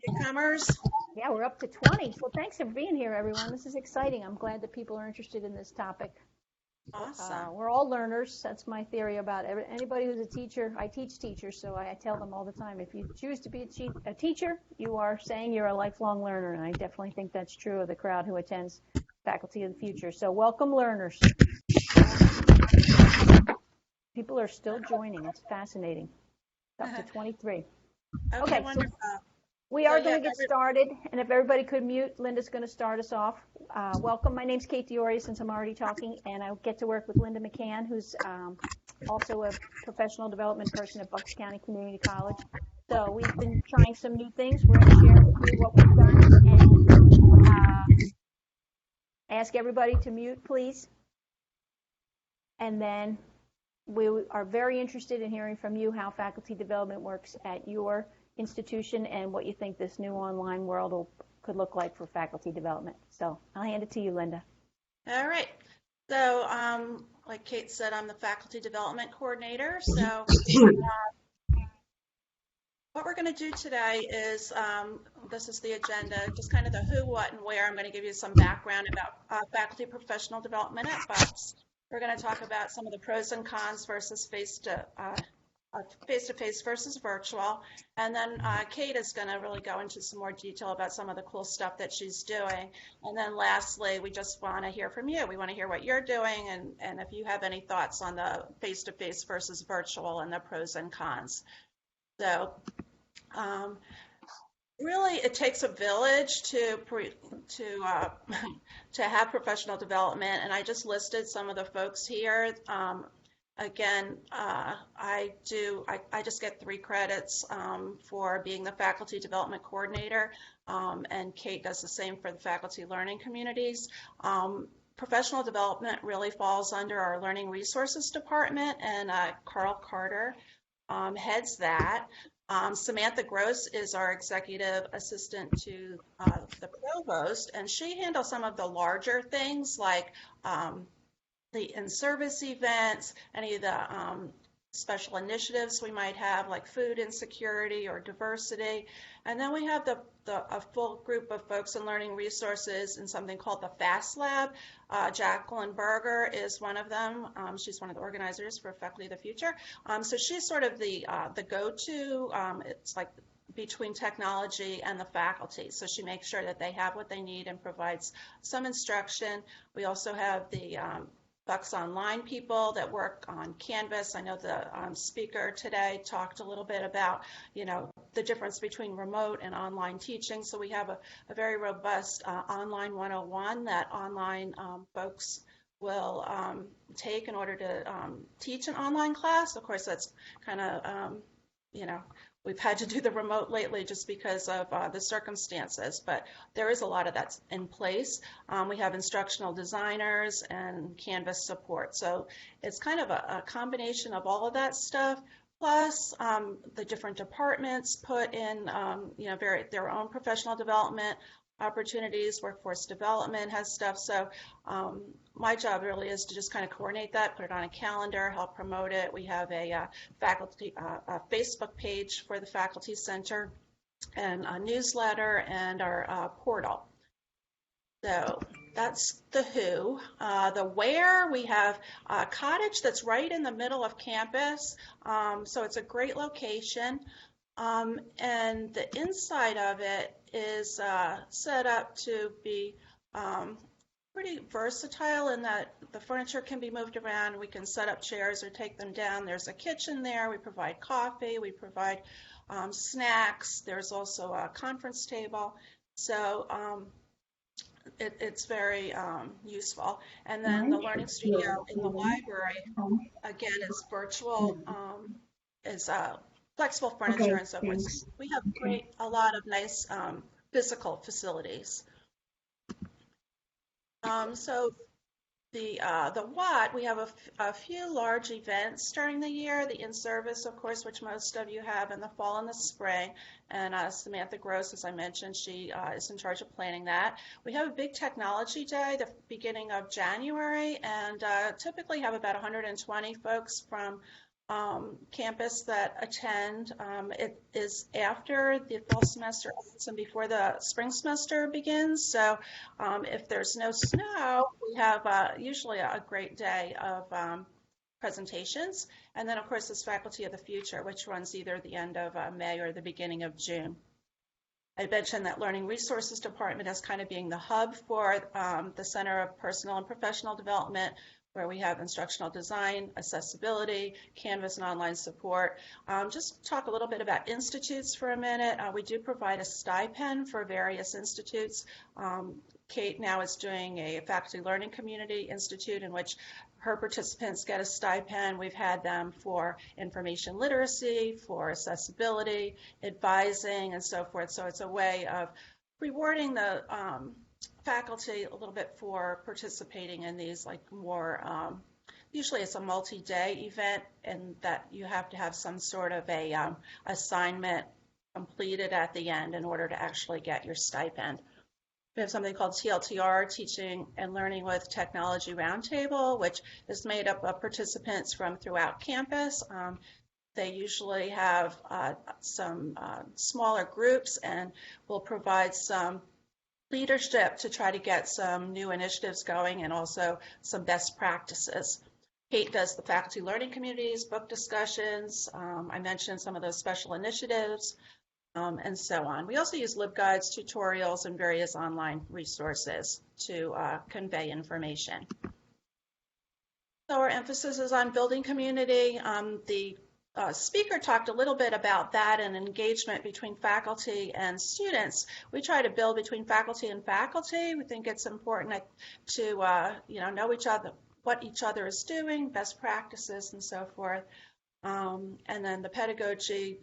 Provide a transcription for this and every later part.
newcomers. Yeah, we're up to 20. Well, thanks for being here, everyone. This is exciting. I'm glad that people are interested in this topic. Awesome. We're all learners. That's my theory about anybody who's a teacher. I teach teachers, so I tell them all the time, if you choose to be a teacher, you are saying you're a lifelong learner, and I definitely think that's true of the crowd who attends Faculty of the Future. So welcome, learners. People are still joining. It's fascinating. It's up to 23. Okay, wonderful. So we are going to get started, and if everybody could mute, Linda's going to start us off. Welcome. My name's Kate Dioria, since I'm already talking, and I get to work with Linda McCann, who's also a professional development person at Bucks County Community College. So we've been trying some new things. We're going to share with you what we've done, and ask everybody to mute, please. And then we are very interested in hearing from you how faculty development works at your institution and what you think this new online world could look like for faculty development. So I'll hand it to you, Linda. All right. So like Kate said, I'm the faculty development coordinator. So what we're going to do today is, this is the agenda, just kind of the who, what, and where. I'm going to give you some background about faculty professional development at Bucks. We're going to talk about some of the pros and cons versus face-to-face versus virtual. And then Kate is going to really go into some more detail about some of the cool stuff that she's doing. And then lastly, we just want to hear from you. We want to hear what you're doing and if you have any thoughts on the face-to-face versus virtual and the pros and cons. So really, it takes a village to have professional development, and I just listed some of the folks here. Again, I just get 3 credits for being the faculty development coordinator, and Kate does the same for the faculty learning communities. Professional development really falls under our learning resources department, and Carl Carter heads that. Samantha Gross is our executive assistant to the provost, and she handles some of the larger things like the in-service events, any of the special initiatives we might have, like food insecurity or diversity. And then we have a full group of folks in learning resources in something called the FAST Lab. Jacqueline Berger is one of them. She's one of the organizers for Faculty of the Future. So she's sort of the go-to. It's like between technology and the faculty. So she makes sure that they have what they need and provides some instruction. We also have the Bucks Online people that work on Canvas. I know the speaker today talked a little bit about, the difference between remote and online teaching. So we have a very robust online 101 that online folks will take in order to teach an online class. Of course, that's kind of, we've had to do the remote lately just because of the circumstances, but there is a lot of that in place. We have instructional designers and Canvas support. So it's kind of a combination of all of that stuff, plus the different departments put in their own professional development opportunities. Workforce development has stuff. So my job really is to just kind of coordinate that, put it on a calendar, help promote it. We have a faculty Facebook page for the Faculty Center and a newsletter and our portal. So that's the who. The where, we have a cottage that's right in the middle of campus. So it's a great location. And the inside of it is set up to be pretty versatile in that the furniture can be moved around. We can set up chairs or take them down. There's a kitchen there. We provide coffee. We provide snacks. There's also a conference table. So it's very useful. And then the learning studio in the library, again, is virtual, is flexible furniture and so forth. We have a lot of nice physical facilities. So the what, we have a few large events during the year. The in-service, of course, which most of you have in the fall and the spring. And Samantha Gross, as I mentioned, she is in charge of planning that. We have a big technology day, the beginning of January, and typically have about 120 folks from campus that attend. It is after the fall semester ends and before the spring semester begins. So if there's no snow, we have usually a great day of presentations. And then, of course, this Faculty of the Future, which runs either the end of May or the beginning of June. I mentioned that Learning Resources Department as kind of being the hub for the Center of Personal and Professional Development, where we have instructional design, accessibility, Canvas and online support. Just talk a little bit about institutes for a minute. We do provide a stipend for various institutes. Kate now is doing a Faculty Learning Community Institute in which her participants get a stipend. We've had them for information literacy, for accessibility, advising, and so forth. So it's a way of rewarding the faculty a little bit for participating in these more, usually it's a multi-day event, and that you have to have some sort of a assignment completed at the end in order to actually get your stipend. We have something called TLTR, Teaching and Learning with Technology Roundtable, which is made up of participants from throughout campus. They usually have some smaller groups and will provide some leadership to try to get some new initiatives going and also some best practices. Kate does the faculty learning communities, book discussions. I mentioned some of those special initiatives. And so on. We also use LibGuides, tutorials, and various online resources to convey information. So our emphasis is on building community. The speaker talked a little bit about that and engagement between faculty and students. We try to build between faculty and faculty. We think it's important to know each other, what each other is doing, best practices, and so forth. And then the pedagogy,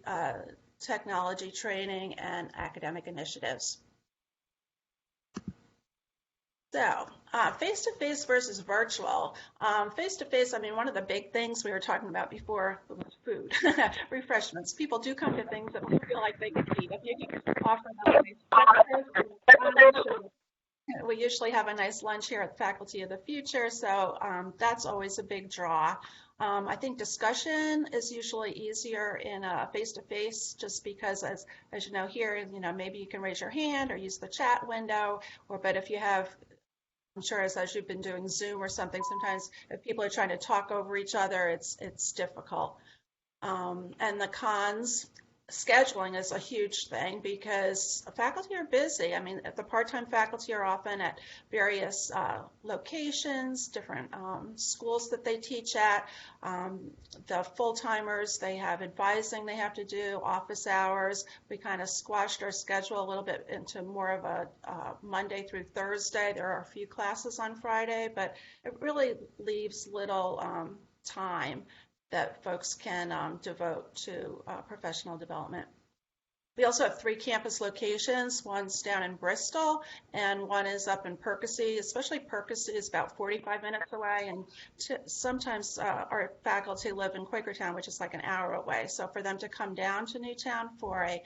technology training, and academic initiatives. So, face-to-face versus virtual. Face-to-face, I mean, one of the big things we were talking about before was food, refreshments. People do come to things that we feel like they can eat. If you can offer them we usually have a nice lunch here at the Faculty of the Future, so that's always a big draw. I think discussion is usually easier in a face-to-face just because, as you know here, maybe you can raise your hand or use the chat window, but if you have, I'm sure as you've been doing Zoom or something, sometimes if people are trying to talk over each other, it's difficult. And the cons, scheduling is a huge thing because faculty are busy. I mean, the part-time faculty are often at various locations, different schools that they teach at. The full-timers, they have advising they have to do, office hours. We kind of squashed our schedule a little bit into more of a Monday through Thursday. There are a few classes on Friday, but it really leaves little time that folks can devote to professional development. We also have 3 campus locations. One's down in Bristol and one is up in Percy. Especially Percy is about 45 minutes away, and sometimes our faculty live in Quakertown, which is like an hour away. So for them to come down to Newtown for a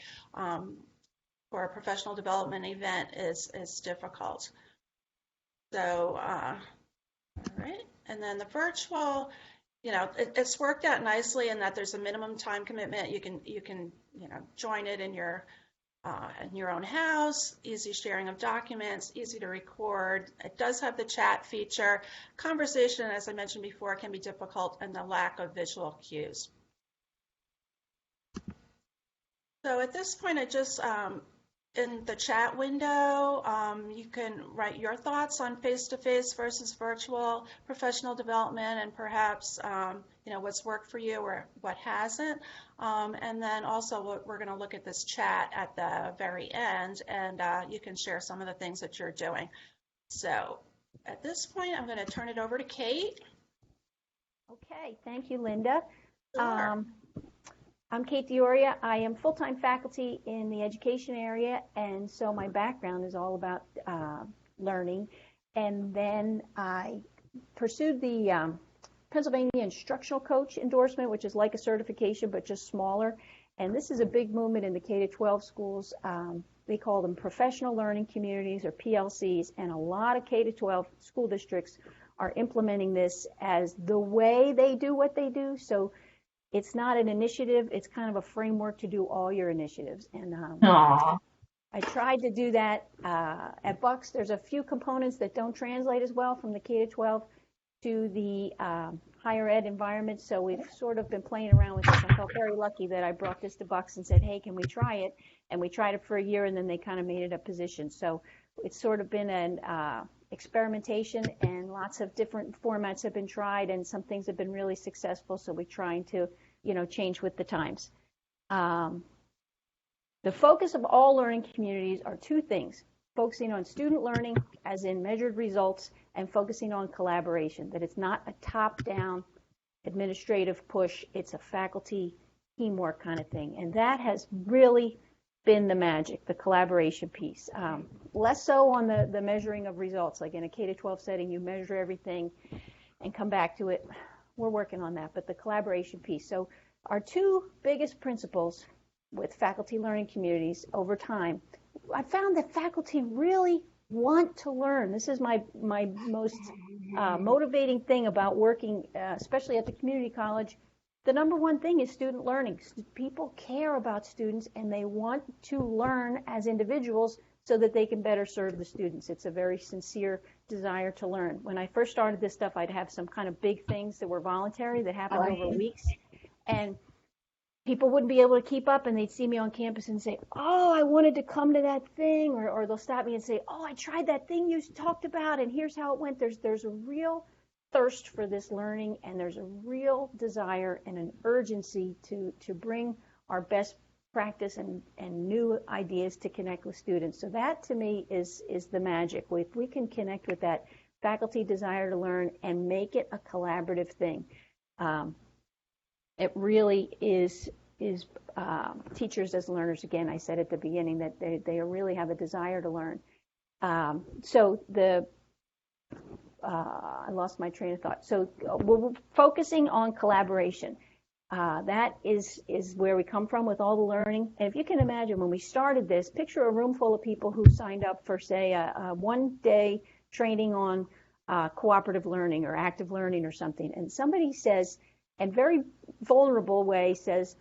professional development event is difficult. So, all right, and then the virtual, it's worked out nicely in that there's a minimum time commitment. You can join it in your own house, easy sharing of documents, easy to record. It does have the chat feature. Conversation, as I mentioned before, can be difficult and the lack of visual cues. So at this point, I just in the chat window, you can write your thoughts on face-to-face versus virtual professional development, and perhaps what's worked for you or what hasn't. And then also we're going to look at this chat at the very end, and you can share some of the things that you're doing. So at this point, I'm going to turn it over to Kate. Okay, thank you, Linda. Sure. I'm Kate Dioria. I am full-time faculty in the education area, and so my background is all about learning. And then I pursued the Pennsylvania Instructional Coach endorsement, which is like a certification but just smaller. And this is a big movement in the K-12 schools. They call them professional learning communities, or PLCs, and a lot of K-12 school districts are implementing this as the way they do what they do. So it's not an initiative, it's kind of a framework to do all your initiatives. And Aww. I tried to do that at Bucks. There's a few components that don't translate as well from the K-12 to the higher ed environment, so we've sort of been playing around with this. I felt very lucky that I brought this to Bucks and said, hey, can we try it? And we tried it for a year, and then they kind of made it a position. So it's sort of been an experimentation, and lots of different formats have been tried, and some things have been really successful, so we're trying to, change with the times. The focus of all learning communities are two things: focusing on student learning, as in measured results, and focusing on collaboration, that it's not a top-down administrative push, it's a faculty teamwork kind of thing. And that has really been the magic, the collaboration piece. Less so on the measuring of results. Like in a K-12 setting, you measure everything and come back to it. We're working on that, but the collaboration piece. So our two biggest principles with faculty learning communities over time, I found that faculty really want to learn. This is my most motivating thing about working, especially at the community college. The number one thing is student learning. People care about students, and they want to learn as individuals so that they can better serve the students. It's a very sincere desire to learn. When I first started this stuff, I'd have some kind of big things that were voluntary that happened over weeks, and people wouldn't be able to keep up, and they'd see me on campus and say, oh, I wanted to come to that thing, or they'll stop me and say, oh, I tried that thing you talked about, and here's how it went. There's a real thirst for this learning, and there's a real desire and an urgency to bring our best practice and new ideas to connect with students. So that, to me, is the magic. If we can connect with that faculty desire to learn and make it a collaborative thing, it really is teachers as learners. Again, I said at the beginning that they really have a desire to learn. So I lost my train of thought. So we're focusing on collaboration. That is where we come from with all the learning. And if you can imagine, when we started this, picture a room full of people who signed up for, say, a one-day training on cooperative learning or active learning or something. And somebody says, in very vulnerable way, says,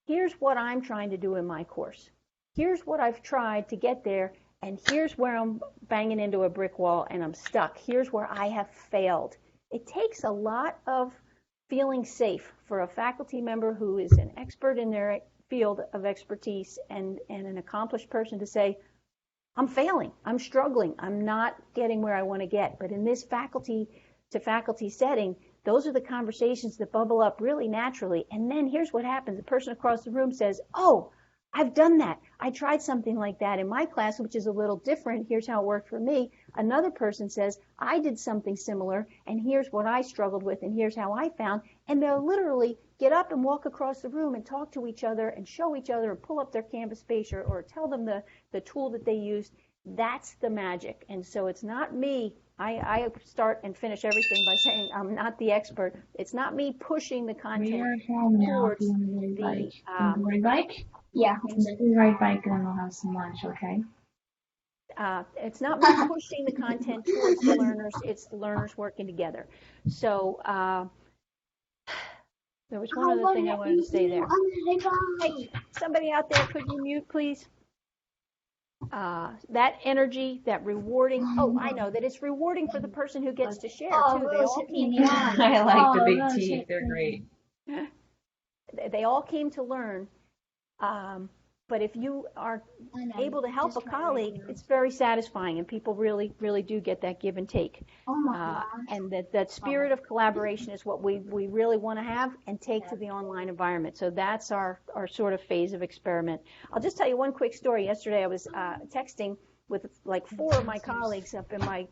here's what I'm trying to do in my course. Here's what I've tried to get there, and here's where I'm banging into a brick wall and I'm stuck. Here's where I have failed. It takes a lot of feeling safe for a faculty member who is an expert in their field of expertise and an accomplished person to say, I'm failing, I'm struggling, I'm not getting where I want to get. But in this faculty to faculty setting, those are the conversations that bubble up really naturally. And then here's what happens. The person across the room says, oh, I've done that. I tried something like that in my class, which is a little different. Here's how it worked for me. Another person says, I did something similar, and here's what I struggled with, and here's how I found. And they'll literally get up and walk across the room and talk to each other and show each other and pull up their Canvas page or tell them the tool that they used. That's the magic. And so it's not me. I start and finish everything by saying I'm not the expert. It's not me pushing the content towards the ride bike. Yeah, ride bike and we'll have some lunch, okay? It's not me pushing the content towards the learners. It's the learners working together. So there was one other thing I wanted to say there. Hey, somebody out there, could you mute, please? That energy, that rewarding. Oh, I know that it's rewarding for the person who gets to share too. They all came. I like the big teeth; they're great. They all came to learn. But if you are able to help a colleague, it's very satisfying, and people really, really do get that give and take. And that spirit of collaboration is what we really want to have and take to the online environment. So that's our sort of phase of experiment. I'll just tell you one quick story. Yesterday I was texting with like 4 of my colleagues up in my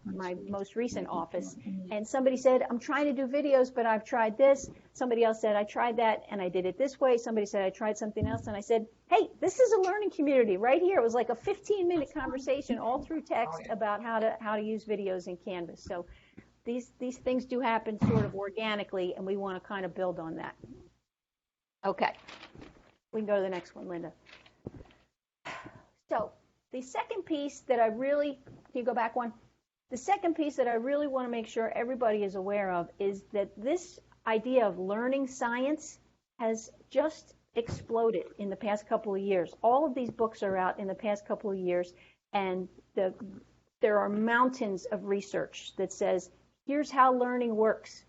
most recent office, and somebody said, I'm trying to do videos, but I've tried this. Somebody else said, I tried that and I did it this way. Somebody said, I tried something else, and I said, hey, this is a learning community right here. It was like a 15-minute conversation all through text about how to use videos in Canvas. So these things do happen sort of organically, and we want to kind of build on that. Okay, we can go to the next one, Linda. So the second piece that I really, can you go back one? The second piece that I really want to make sure everybody is aware of is that this idea of learning science has just exploded in the past couple of years. All of these books are out in the past couple of years, and there are mountains of research that says, here's how learning works.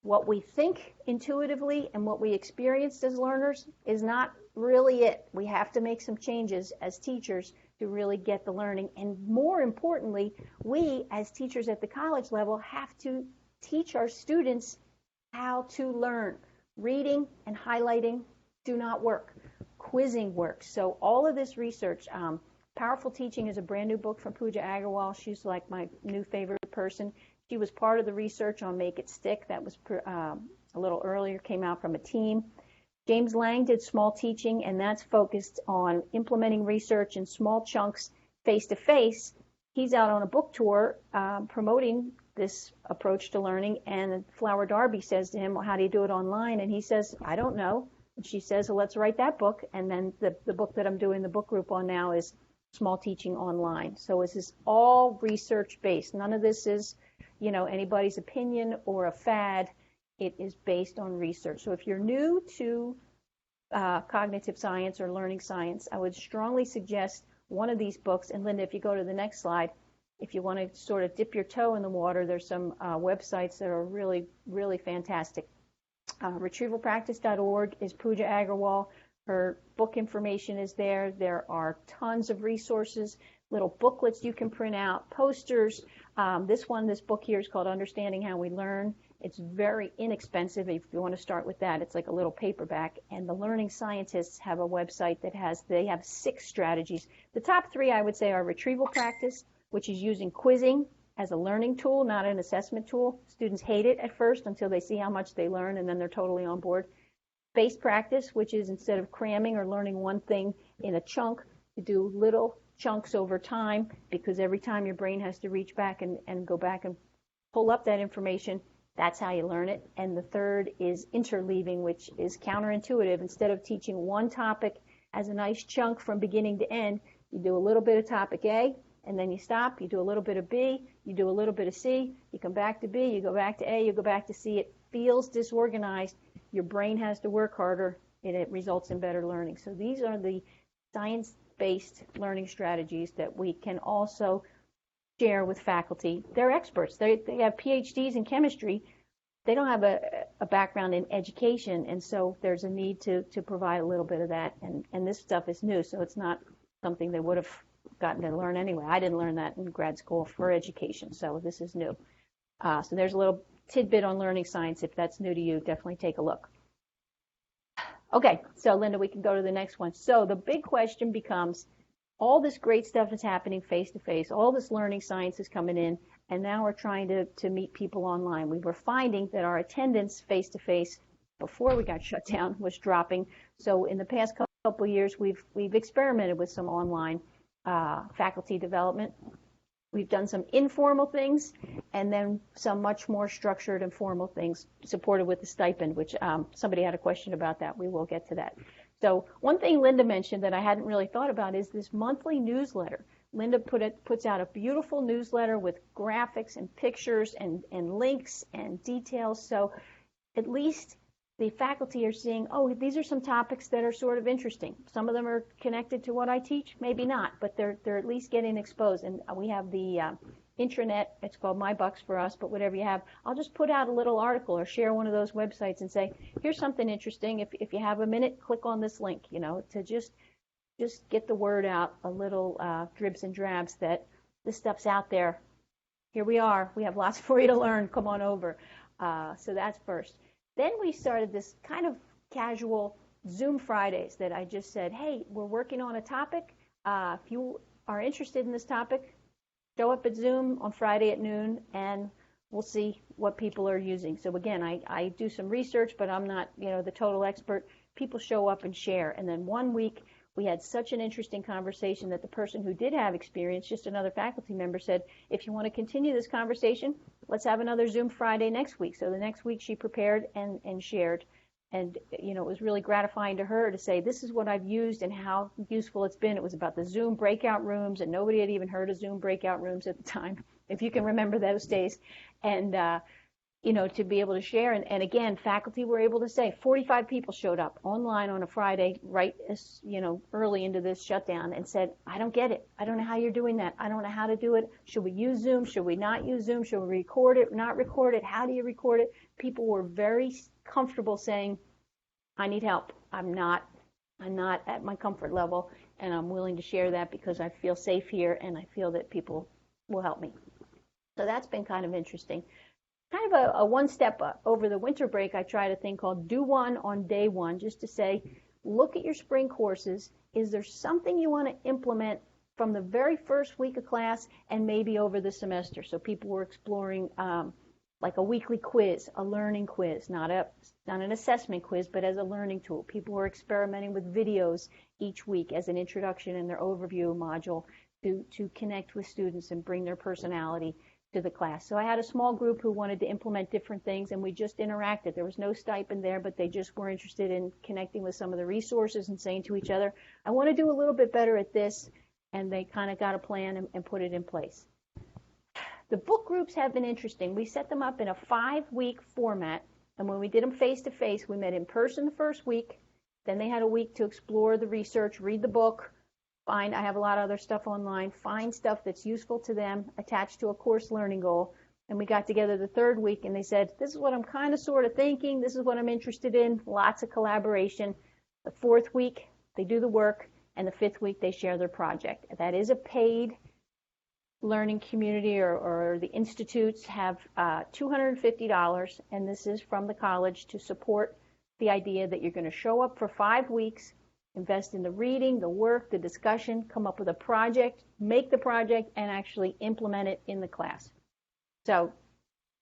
What we think intuitively and what we experienced as learners is not really it. We have to make some changes as teachers to really get the learning. And more importantly, we as teachers at the college level have to teach our students how to learn. Reading and highlighting do not work. Quizzing works. So all of this research, Powerful Teaching is a brand new book from Pooja Agarwal. She's like my new favorite person. She was part of the research on Make It Stick. That was a little earlier, came out from a team. James Lang did Small Teaching, and that's focused on implementing research in small chunks, face-to-face. He's out on a book tour promoting this approach to learning, and Flower Darby says to him, well, how do you do it online? And he says, I don't know. And she says, well, let's write that book. And then the book that I'm doing the book group on now is Small Teaching Online. So this is all research-based. None of this is anybody's opinion or a fad. It is based on research. So if you're new to cognitive science or learning science, I would strongly suggest one of these books. And Linda, if you go to the next slide, if you want to sort of dip your toe in the water, there's some websites that are really, really fantastic. Retrievalpractice.org is Pooja Agarwal. Her book information is there. There are tons of resources, little booklets you can print out, posters. This book here is called Understanding How We Learn. It's very inexpensive if you want to start with that. It's like a little paperback. And the learning scientists have a website they have 6 strategies. The top 3, I would say, are retrieval practice, which is using quizzing as a learning tool, not an assessment tool. Students hate it at first until they see how much they learn, and then they're totally on board. Space practice, which is instead of cramming or learning one thing in a chunk, to do little chunks over time, because every time your brain has to reach back and go back and pull up that information, that's how you learn it. And the third is interleaving, which is counterintuitive. Instead of teaching one topic as a nice chunk from beginning to end, you do a little bit of topic A, and then you stop. You do a little bit of B, you do a little bit of C, you come back to B, you go back to A, you go back to C. It feels disorganized. Your brain has to work harder, and it results in better learning. So these are the science-based learning strategies that we can also share with faculty. They're experts. They have PhDs in chemistry. They don't have a background in education, and so there's a need to provide a little bit of that. And this stuff is new, so it's not something they would have gotten to learn anyway. I didn't learn that in grad school for education, so this is new. So there's a little tidbit on learning science. If that's new to you, definitely take a look. Okay, so Linda, we can go to the next one. So the big question becomes, all this great stuff is happening face-to-face. All this learning science is coming in, and now we're trying to meet people online. We were finding that our attendance face-to-face before we got shut down was dropping. So in the past couple of years, we've experimented with some online faculty development. We've done some informal things, and then some much more structured and formal things supported with the stipend, which somebody had a question about that. We will get to that. So one thing Linda mentioned that I hadn't really thought about is this monthly newsletter. Linda puts out a beautiful newsletter with graphics and pictures and links and details. So at least the faculty are seeing, oh, these are some topics that are sort of interesting. Some of them are connected to what I teach, maybe not, but they're at least getting exposed. And we have the intranet, it's called My Bucks for us, but whatever you have, I'll just put out a little article or share one of those websites and say, here's something interesting. If you have a minute, click on this link, to just get the word out, a little dribs and drabs that this stuff's out there. Here we are. We have lots for you to learn. Come on over. So that's first. Then we started this kind of casual Zoom Fridays that I just said, hey, we're working on a topic. If you are interested in this topic, show up at Zoom on Friday at noon, and we'll see what people are using. So again, I do some research, but I'm not, the total expert. People show up and share. And then one week, we had such an interesting conversation that the person who did have experience, just another faculty member, said, if you want to continue this conversation, let's have another Zoom Friday next week. So the next week she prepared and shared. And, it was really gratifying to her to say, this is what I've used and how useful it's been. It was about the Zoom breakout rooms, and nobody had even heard of Zoom breakout rooms at the time, if you can remember those days. And to be able to share. And again, faculty were able to say 45 people showed up online on a Friday, right as, early into this shutdown, and said, I don't get it. I don't know how you're doing that. I don't know how to do it. Should we use Zoom? Should we not use Zoom? Should we record it, not record it? How do you record it? People were very comfortable saying, I need help. I'm not at my comfort level, and I'm willing to share that because I feel safe here and I feel that people will help me. So that's been kind of interesting. Kind of a one step up. Over the winter break, I tried a thing called Do One on Day One, just to say, look at your spring courses. Is there something you want to implement from the very first week of class and maybe over the semester? So people were exploring like a weekly quiz, a learning quiz, not an assessment quiz, but as a learning tool. People were experimenting with videos each week as an introduction in their overview module to connect with students and bring their personality to the class. So I had a small group who wanted to implement different things, and we just interacted. There was no stipend there, but they just were interested in connecting with some of the resources and saying to each other, I want to do a little bit better at this, and they kind of got a plan and put it in place. The book groups have been interesting. We set them up in a 5-week format, and when we did them face-to-face, we met in person the first week. Then they had a week to explore the research, read the book, I have a lot of other stuff online, find stuff that's useful to them, attached to a course learning goal. And we got together the third week and they said, this is what I'm kind of sort of thinking, this is what I'm interested in, lots of collaboration. The fourth week, they do the work, and the fifth week, they share their project. That is a paid learning community, or the institutes have $250, and this is from the college to support the idea that you're going to show up for 5 weeks, invest in the reading, the work, the discussion, come up with a project, make the project, and actually implement it in the class. So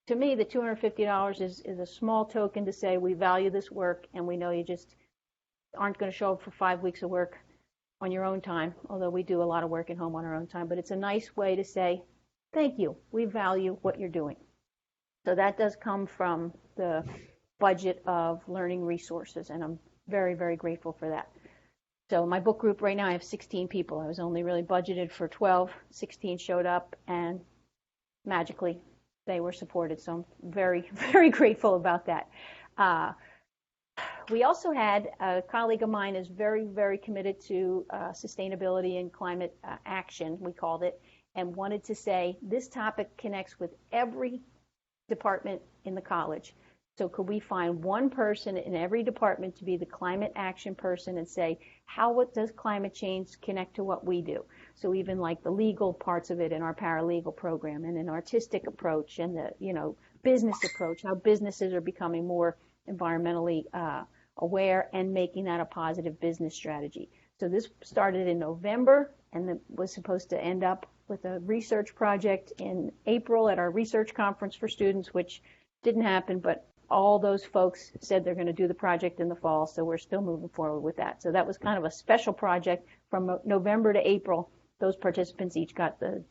to me, the $250 is a small token to say we value this work, and we know you just aren't going to show up for 5 weeks of work on your own time, although we do a lot of work at home on our own time. But it's a nice way to say, thank you, we value what you're doing. So that does come from the budget of learning resources, and I'm very, very grateful for that. So my book group right now, I have 16 people. I was only really budgeted for 12. 16 showed up, and magically they were supported. So I'm very, very grateful about that. We also had a colleague of mine is very, very committed to sustainability and climate action, we called it, and wanted to say this topic connects with every department in the college. So could we find one person in every department to be the climate action person and say, what does climate change connect to what we do? So even like the legal parts of it in our paralegal program, and an artistic approach, and the business approach, how businesses are becoming more environmentally aware and making that a positive business strategy. So this started in November and was supposed to end up with a research project in April at our research conference for students, which didn't happen, but all those folks said they're going to do the project in the fall, so we're still moving forward with that. So that was kind of a special project from November to April. Those participants each got the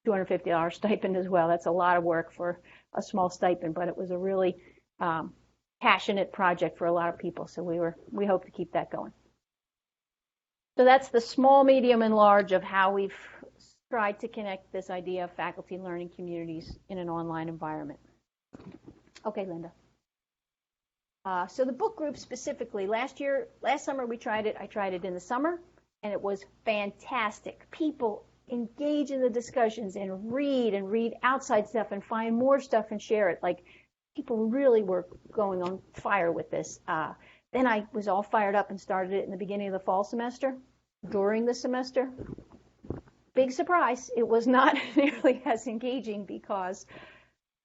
$250 stipend as well. That's a lot of work for a small stipend, but it was a really passionate project for a lot of people, so we hope to keep that going. So that's the small, medium, and large of how we've tried to connect this idea of faculty learning communities in an online environment. Okay, Linda. So the book group specifically, last summer we tried it. I tried it in the summer, and it was fantastic. People engage in the discussions and read outside stuff and find more stuff and share it. Like, people really were going on fire with this. Then I was all fired up and started it in the beginning of the fall semester. During the semester, big surprise, it was not nearly as engaging because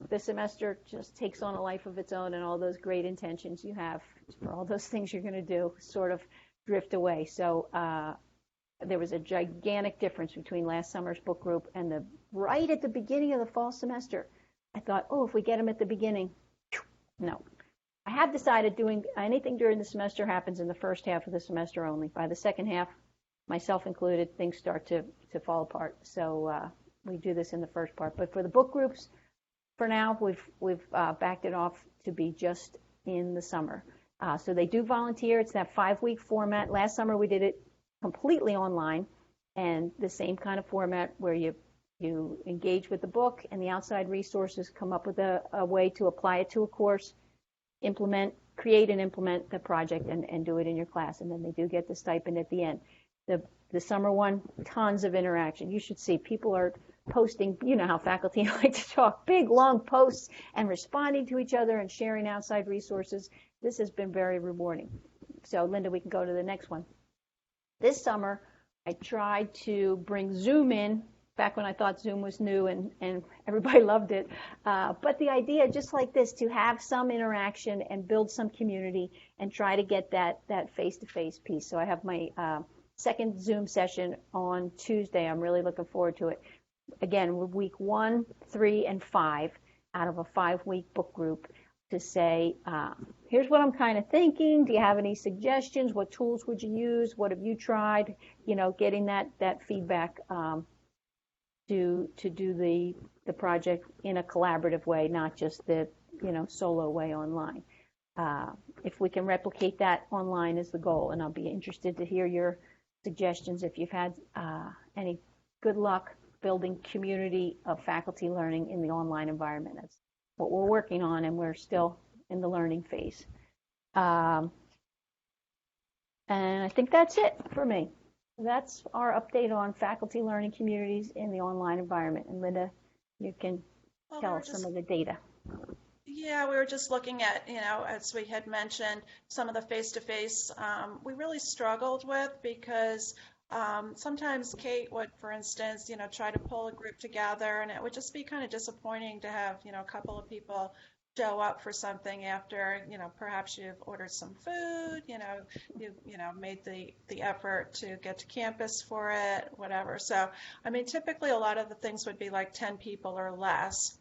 the semester just takes on a life of its own, and all those great intentions you have for all those things you're going to do sort of drift away. So there was a gigantic difference between last summer's book group and right at the beginning of the fall semester. I thought, if we get them at the beginning, no. I have decided doing anything during the semester happens in the first half of the semester only. By the second half, myself included, things start to fall apart. So we do this in the first part. But for the book groups, for now, we've backed it off to be just in the summer. So they do volunteer. It's that 5-week format. Last summer we did it completely online, and the same kind of format where you You engage with the book and the outside resources, come up with a way to apply it to a course, create and implement the project and do it in your class. And then they do get the stipend at the end. The summer one, tons of interaction. You should see people are posting, you know how faculty like to talk, big, long posts and responding to each other and sharing outside resources. This has been very rewarding. So Linda, we can go to the next one. This summer, I tried to bring Zoom in, back when I thought Zoom was new and everybody loved it. But the idea, just like this, to have some interaction and build some community and try to get that face-to-face piece. So I have my second Zoom session on Tuesday. I'm really looking forward to it. Again, week 1, 3, and 5 out of a 5-week book group to say, here's what I'm kind of thinking. Do you have any suggestions? What tools would you use? What have you tried? You know, getting that feedback to do the project in a collaborative way, not just the solo way online. If we can replicate that online is the goal, and I'll be interested to hear your suggestions if you've had any good luck building community of faculty learning in the online environment. That's what we're working on, and we're still in the learning phase. And I think that's it for me. That's our update on faculty learning communities in the online environment. And Linda, you can tell us some of the data. Yeah, we were just looking at, as we had mentioned, some of the face-to-face we really struggled with because sometimes Kate would, for instance, try to pull a group together, and it would just be kind of disappointing to have, a couple of people show up for something after, perhaps you've ordered some food, you made the effort to get to campus for it, whatever. So, I mean, typically a lot of the things would be like 10 people or less.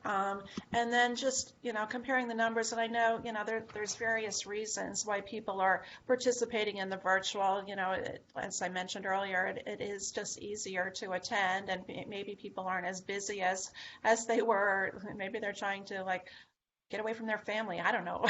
And then just, comparing the numbers, and I know, there's various reasons why people are participating in the virtual, as I mentioned earlier, it is just easier to attend, and maybe people aren't as busy as they were. Maybe they're trying to get away from their family. I don't know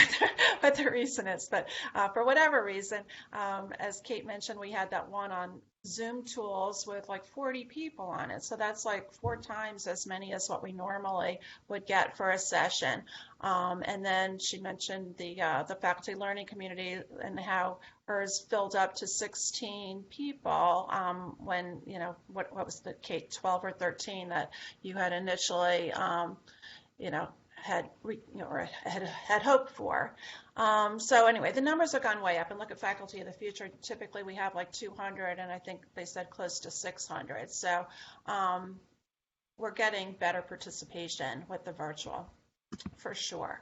what the reason is, but for whatever reason, as Kate mentioned, we had that one on Zoom tools with 40 people on it. So that's 4 times as many as what we normally would get for a session. And then she mentioned the faculty learning community and how hers filled up to 16 people when, what was the Kate, 12 or 13 that you had initially, had hoped for. So anyway, the numbers have gone way up, and look at Faculty of the Future. Typically we have 200, and I think they said close to 600. So we're getting better participation with the virtual, for sure.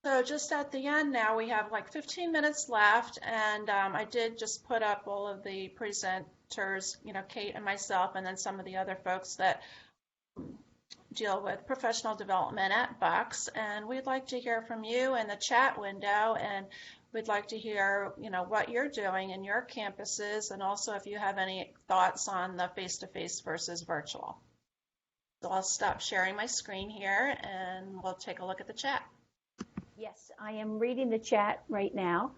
So just at the end now, we have 15 minutes left, and I did just put up all of the presenters, Kate and myself, and then some of the other folks that deal with professional development at Bucks, and we'd like to hear from you in the chat window, and we'd like to hear what you're doing in your campuses, and also if you have any thoughts on the face-to-face versus virtual. So I'll stop sharing my screen here and we'll take a look at the chat. Yes, I am reading the chat right now.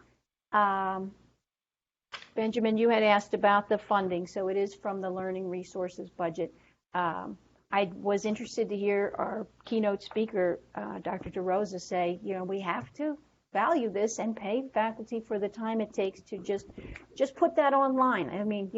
Benjamin, you had asked about the funding, so it is from the Learning Resources budget. I was interested to hear our keynote speaker, Dr. DeRosa, say, we have to value this and pay faculty for the time it takes to just put that online. I mean,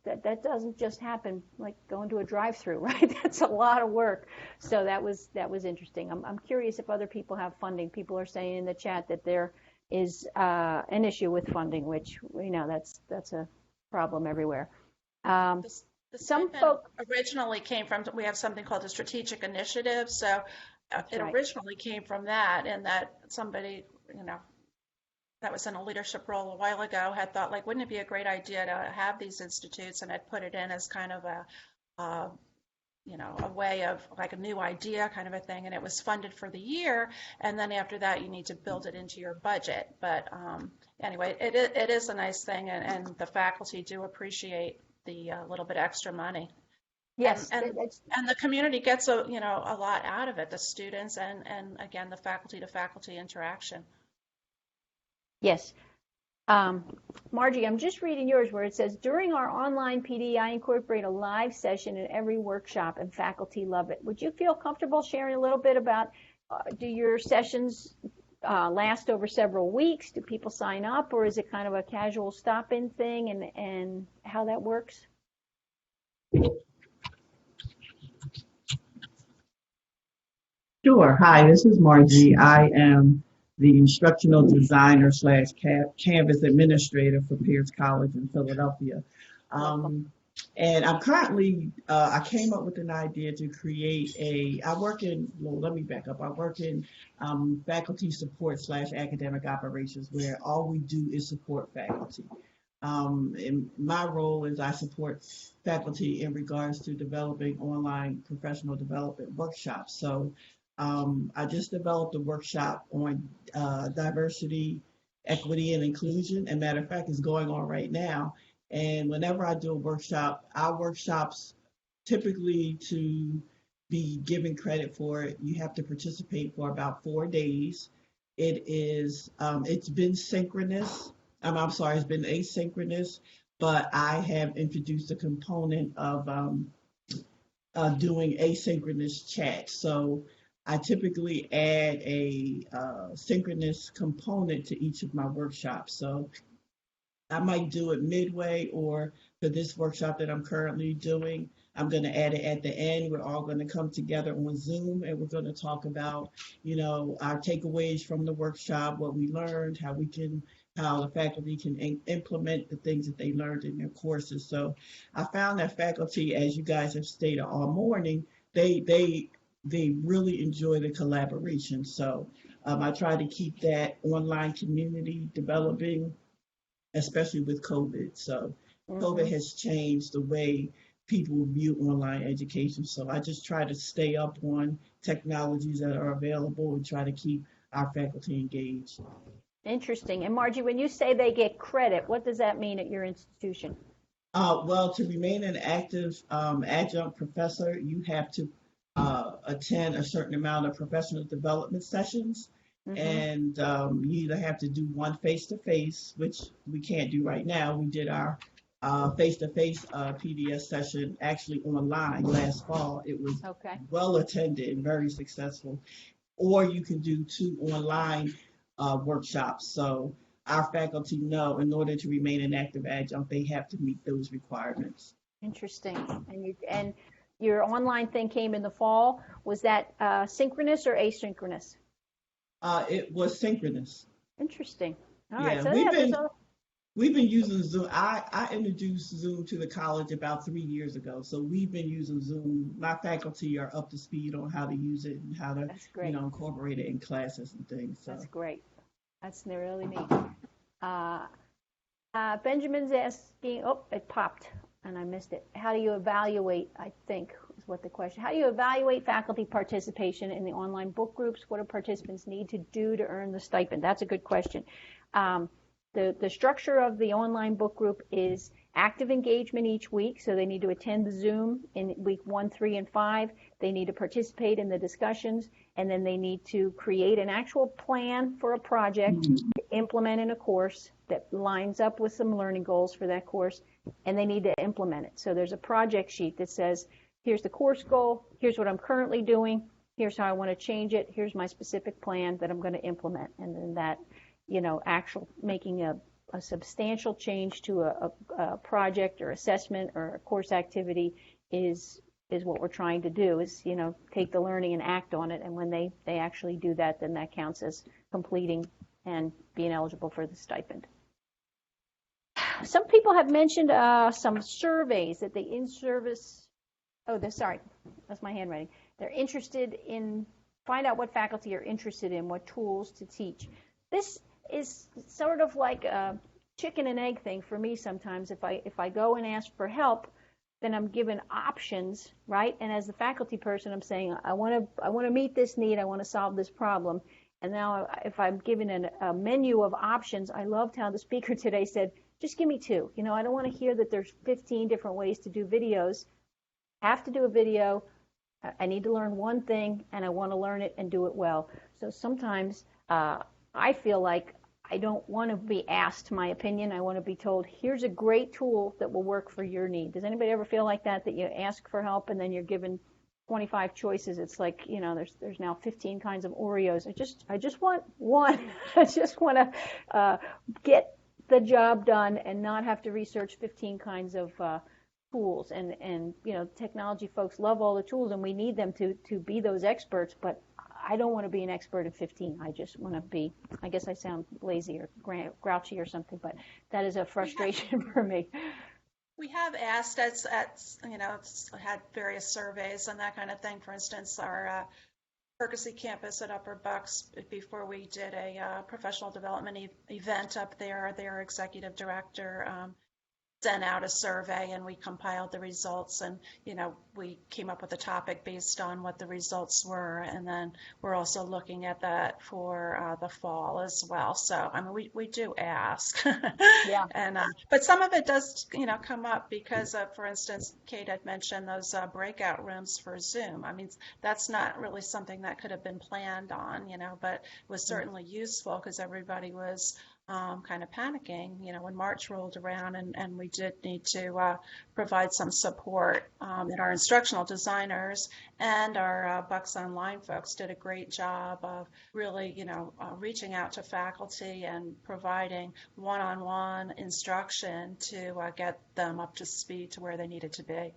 that doesn't just happen like going to a drive-through, right? That's a lot of work. So that was interesting. I'm curious if other people have funding. People are saying in the chat that there is an issue with funding, which we know that's a problem everywhere. Some folks originally came from, we have something called the Strategic Initiative, so it originally came from that, and that somebody, that was in a leadership role a while ago had thought, wouldn't it be a great idea to have these institutes, and had put it in as kind of a way of a new idea kind of a thing, and it was funded for the year, and then after that you need to build it into your budget. But anyway, it is a nice thing, and the faculty do appreciate the little bit extra money. Yes, and the community gets a lot out of it. The students and again the faculty to faculty interaction. Yes, Margie, I'm just reading yours where it says, during our online PD, I incorporate a live session in every workshop and faculty love it. Would you feel comfortable sharing a little bit about, do your sessions last over several weeks? Do people sign up, or is it kind of a casual stop-in thing, and how that works? Sure. Hi, this is Margie. I am the instructional designer slash Canvas administrator for Pierce College in Philadelphia. And I'm currently, I came up with an idea to create let me back up. I work in faculty support slash academic operations, where all we do is support faculty. And my role is I support faculty in regards to developing online professional development workshops. So I just developed a workshop on diversity, equity, and inclusion. And matter of fact, it's going on right now. And whenever I do a workshop, our workshops typically, to be given credit for it, you have to participate for about 4 days. It's been synchronous. It's been asynchronous, but I have introduced a component of doing asynchronous chat. So I typically add a synchronous component to each of my workshops. So I might do it midway, or for this workshop that I'm currently doing, I'm going to add it at the end. We're all going to come together on Zoom, and we're going to talk about, our takeaways from the workshop, what we learned, how the faculty can implement the things that they learned in their courses. So I found that faculty, as you guys have stated all morning, they really enjoy the collaboration. So I try to keep that online community developing, especially with COVID. So COVID has changed the way people view online education. So I just try to stay up on technologies that are available and try to keep our faculty engaged. Interesting. And Margie, when you say they get credit, what does that mean at your institution? Well, to remain an active adjunct professor, you have to attend a certain amount of professional development sessions. And you either have to do one face-to-face, which we can't do right now. We did our face-to-face PDS session actually online last fall. It was well attended and very successful. Or you can do 2 online workshops. So our faculty know, in order to remain an active adjunct, they have to meet those requirements. Interesting. And your online thing came in the fall. Was that synchronous or asynchronous? It was synchronous. Interesting. All right. So we've been using Zoom. I introduced Zoom to the college about 3 years ago. So we've been using Zoom. My faculty are up to speed on how to use it and how to incorporate it in classes and things. So. That's great. That's really neat. Benjamin's asking, it popped and I missed it. How do you evaluate, I think is what the question, how do you evaluate faculty participation in the online book groups? What do participants need to do to earn the stipend? That's a good question. The structure of the online book group is active engagement each week, so they need to attend the Zoom in week 1, 3, and 5. They need to participate in the discussions, and then they need to create an actual plan for a project to implement in a course that lines up with some learning goals for that course, and they need to implement it. So there's a project sheet that says, here's the course goal, here's what I'm currently doing, here's how I want to change it, here's my specific plan that I'm going to implement, and then that, actual making a substantial change to a project or assessment or a course activity is what we're trying to do, is, take the learning and act on it. And when they actually do that, then that counts as completing and being eligible for the stipend. Some people have mentioned some surveys that they in-service, that's my handwriting. They're interested in, find out what faculty are interested in, what tools to teach. This is sort of like a chicken and egg thing for me sometimes. If I go and ask for help, then I'm given options, right? And as the faculty person, I'm saying, I want to meet this need, I want to solve this problem. And now if I'm given a menu of options, I loved how the speaker today said, just give me 2. I don't want to hear that there's 15 different ways to do videos. I have to do a video. I need to learn one thing, and I want to learn it and do it well. So sometimes I feel like I don't want to be asked my opinion. I want to be told, here's a great tool that will work for your need. Does anybody ever feel like that you ask for help and then you're given 25 choices? It's like, there's now 15 kinds of Oreos. I just want one. I just want to get the job done and not have to research 15 kinds of tools. And technology folks love all the tools and we need them to be those experts, but I don't want to be an expert at 15. I just want to be, I guess I sound lazy or grouchy or something, but that is a frustration for me. We have asked it's had various surveys and that kind of thing. For instance, our Percy campus at Upper Bucks, before we did a professional development event up there, their executive director sent out a survey and we compiled the results, and we came up with a topic based on what the results were, and then we're also looking at that for the fall as well. So I mean, we do ask. Yeah. And but some of it does come up because of, for instance, Kate had mentioned those breakout rooms for Zoom. I mean, that's not really something that could have been planned on, but was certainly useful because everybody was kind of panicking, when March rolled around, and we did need to provide some support. And our instructional designers and our Bucks Online folks did a great job of really, reaching out to faculty and providing one-on-one instruction to get them up to speed to where they needed to be.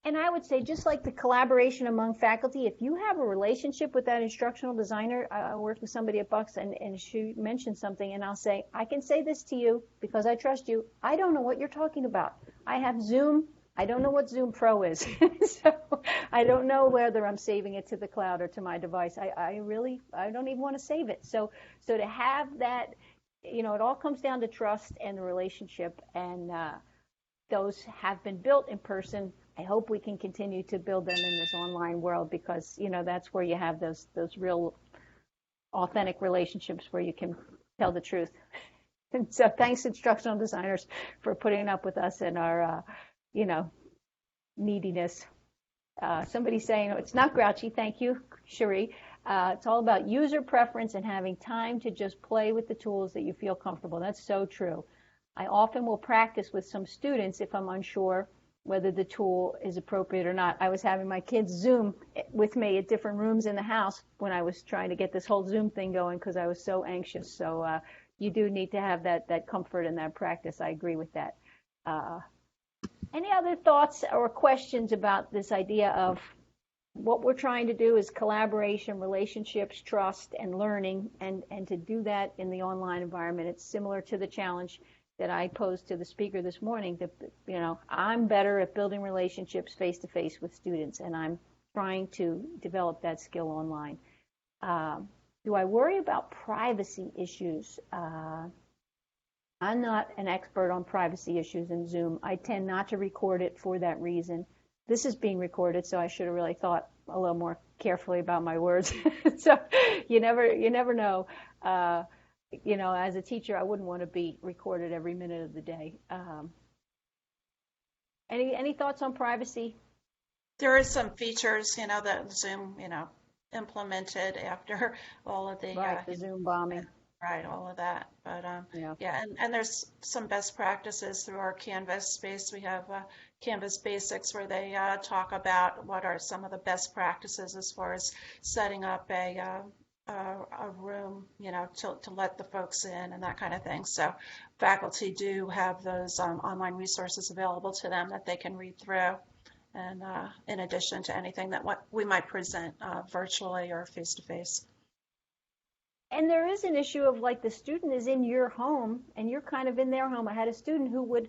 And I would say, just like the collaboration among faculty, if you have a relationship with that instructional designer, I worked with somebody at Bucks and she mentioned something, and I'll say, I can say this to you because I trust you. I don't know what you're talking about. I have Zoom. I don't know what Zoom Pro is. So I don't know whether I'm saving it to the cloud or to my device. I don't even want to save it. So to have that, it all comes down to trust and the relationship, and those have been built in person. I hope we can continue to build them in this online world because, that's where you have those real authentic relationships where you can tell the truth. And so thanks, instructional designers, for putting up with us and our, neediness. Somebody's saying, it's not grouchy. Thank you, Cherie. It's all about user preference and having time to just play with the tools that you feel comfortable. That's so true. I often will practice with some students if I'm unsure whether the tool is appropriate or not. I was having my kids Zoom with me at different rooms in the house when I was trying to get this whole Zoom thing going because I was so anxious. So you do need to have that comfort and that practice. I agree with that. Any other thoughts or questions about this idea of what we're trying to do is collaboration, relationships, trust, and learning, and to do that in the online environment? It's similar to the challenge that I posed to the speaker this morning, that, I'm better at building relationships face-to-face with students, and I'm trying to develop that skill online. Do I worry about privacy issues? I'm not an expert on privacy issues in Zoom. I tend not to record it for that reason. This is being recorded, so I should have really thought a little more carefully about my words. So you never know. As a teacher, I wouldn't want to be recorded every minute of the day. Any thoughts on privacy? There is some features, that Zoom, implemented after all of the the Zoom bombing. Right, all of that. But and there's some best practices through our Canvas space. We have Canvas Basics where they talk about what are some of the best practices as far as setting up a room, to let the folks in and that kind of thing. So faculty do have those online resources available to them that they can read through, and in addition to anything that what we might present virtually or face-to-face. And there is an issue of, like, the student is in your home and you're kind of in their home. I had a student who would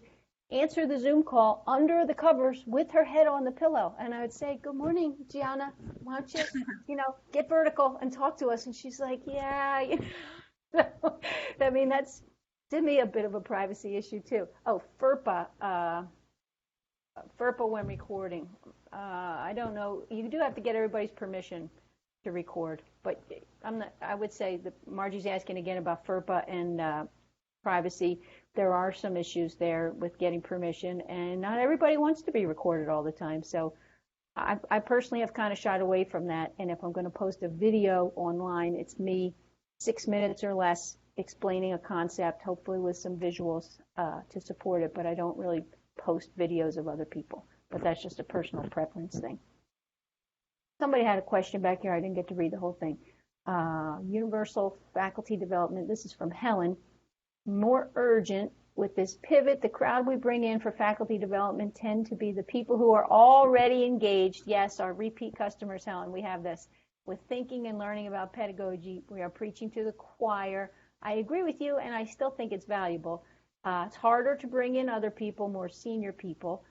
answer the Zoom call under the covers with her head on the pillow. And I would say, good morning, Gianna. Why don't you, get vertical and talk to us? And she's like, yeah. I mean, that's, to me, a bit of a privacy issue, too. Oh, FERPA when recording. I don't know. You do have to get everybody's permission to record. But I would say that Margie's asking again about FERPA and privacy. There are some issues there with getting permission, and not everybody wants to be recorded all the time. So I personally have kind of shied away from that. And if I'm going to post a video online, it's me 6 minutes or less explaining a concept, hopefully with some visuals to support it, but I don't really post videos of other people. But that's just a personal preference thing. Somebody had a question back here. I didn't get to read the whole thing. Universal faculty development. This is from Helen. More urgent. With this pivot, the crowd we bring in for faculty development tend to be the people who are already engaged. Yes, our repeat customers, Helen, we have this. With thinking and learning about pedagogy, we are preaching to the choir. I agree with you, and I still think it's valuable. It's harder to bring in other people, more senior people.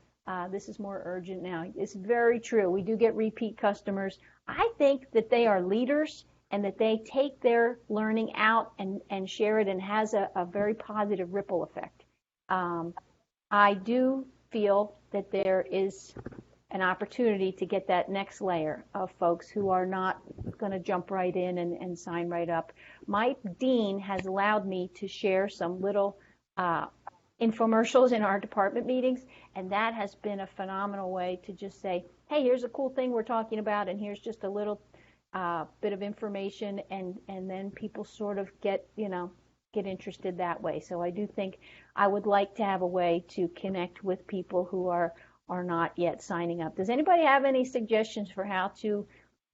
This is more urgent now. It's very true. We do get repeat customers. I think that they are leaders and that they take their learning out and share it, and has a very positive ripple effect. I do feel that there is an opportunity to get that next layer of folks who are not going to jump right in and sign right up. My dean has allowed me to share some little infomercials in our department meetings, and that has been a phenomenal way to just say, hey, here's a cool thing we're talking about, and here's just a little bit of information, and then people sort of get interested that way. So I do think I would like to have a way to connect with people who are not yet signing up. Does anybody have any suggestions for how to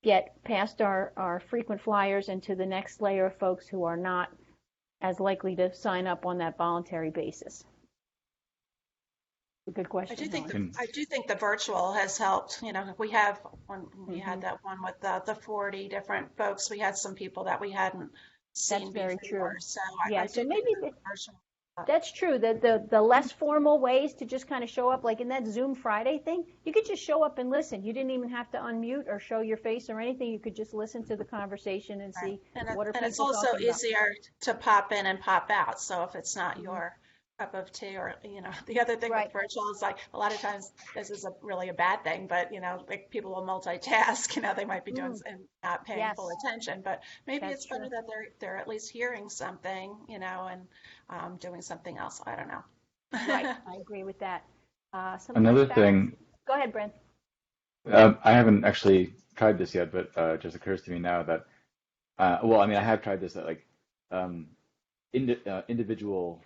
get past our frequent flyers and to the next layer of folks who are not as likely to sign up on that voluntary basis? A good question. I do think the virtual has helped. We have we had that one with the 40 different folks. We had some people that we hadn't seen before. That's very true. So so maybe that's true. The less formal ways to just kind of show up, like in that Zoom Friday thing, you could just show up and listen. You didn't even have to unmute or show your face or anything. You could just listen to the conversation and see what are people talking about. And it's also easier to pop in and pop out. So if it's not your cup of tea, or the other thing with virtual is, like, a lot of times this is really a bad thing, but like, people will multitask. They might be doing and not paying full attention, but maybe it's better that they're at least hearing something, and doing something else. I don't know. Right, I agree with that. Another thing. Go ahead, Brent. I haven't actually tried this yet, but it just occurs to me now that I have tried this. That individual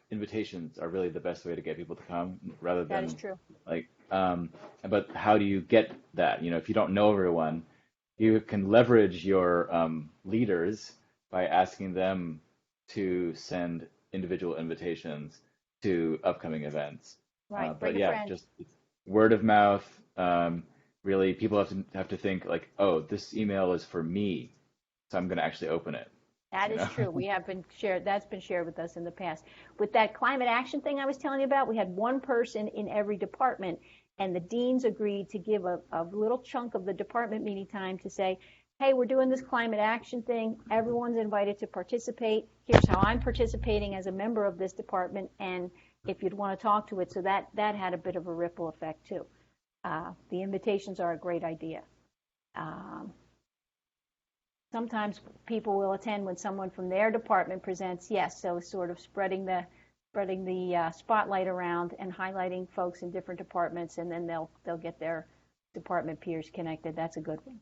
invitations are really the best way to get people to come, rather than, that is true. But how do you get that? If you don't know everyone, you can leverage your leaders by asking them to send individual invitations to upcoming events. Right. But yeah, just word of mouth. Really, people have to think like, oh, this email is for me, so I'm going to actually open it. That is true. We have been shared. That's been shared with us in the past. With that climate action thing I was telling you about, we had one person in every department, and the deans agreed to give a little chunk of the department meeting time to say, hey, we're doing this climate action thing. Everyone's invited to participate. Here's how I'm participating as a member of this department, and if you'd want to talk to it. So that had a bit of a ripple effect too. The invitations are a great idea. Sometimes people will attend when someone from their department presents. Yes, so sort of spreading the spotlight around and highlighting folks in different departments, and then they'll get their department peers connected. That's a good one.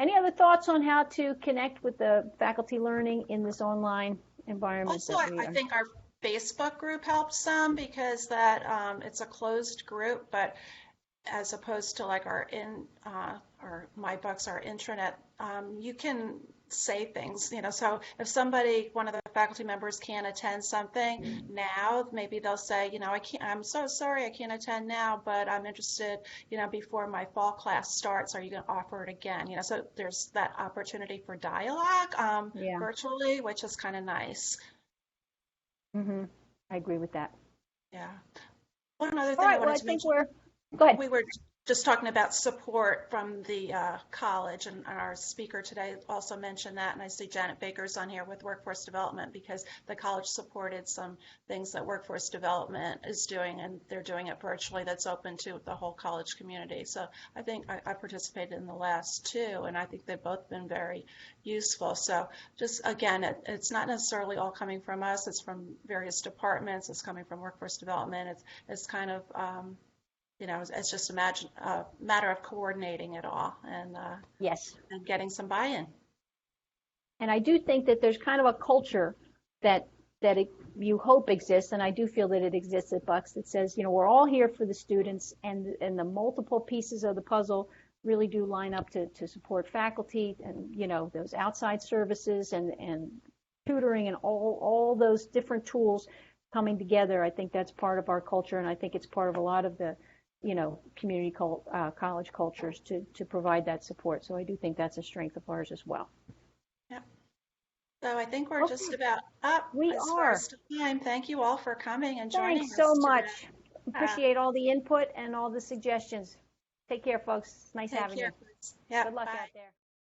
Any other thoughts on how to connect with the faculty learning in this online environment? Also, I think our Facebook group helps some, because that it's a closed group, but as opposed to like our MyBooks, our intranet, you can say things, so if one of the faculty members can't attend something now, maybe they'll say, I'm so sorry I can't attend now, but I'm interested, before my fall class starts, are you going to offer it again? So there's that opportunity for dialogue virtually, which is kind of nice. Mm-hmm. I agree with that. Yeah. One other thing I wanted to mention. Go ahead. We were just talking about support from the college, and our speaker today also mentioned that, and I see Janet Baker's on here with workforce development, because the college supported some things that workforce development is doing, and they're doing it virtually, that's open to the whole college community. So I think I participated in the last two, and I think they've both been very useful. So just, again, it's not necessarily all coming from us, it's from various departments, it's coming from workforce development, it's kind of it's just a matter of coordinating it all and yes, and getting some buy-in. And I do think that there's kind of a culture that you hope exists, and I do feel that it exists at Bucks, that says, we're all here for the students, and the multiple pieces of the puzzle really do line up to support faculty and, those outside services and tutoring and all those different tools coming together. I think that's part of our culture, and I think it's part of a lot of the, community college cultures to provide that support. So I do think that's a strength of ours as well. Yeah. So I think we're just about up. We as are. far as time. Thank you all for coming and joining Thanks us so today. much. Appreciate all the input and all the suggestions. Take care, folks. It's nice Take having care. you. Yeah, Good luck bye. out there.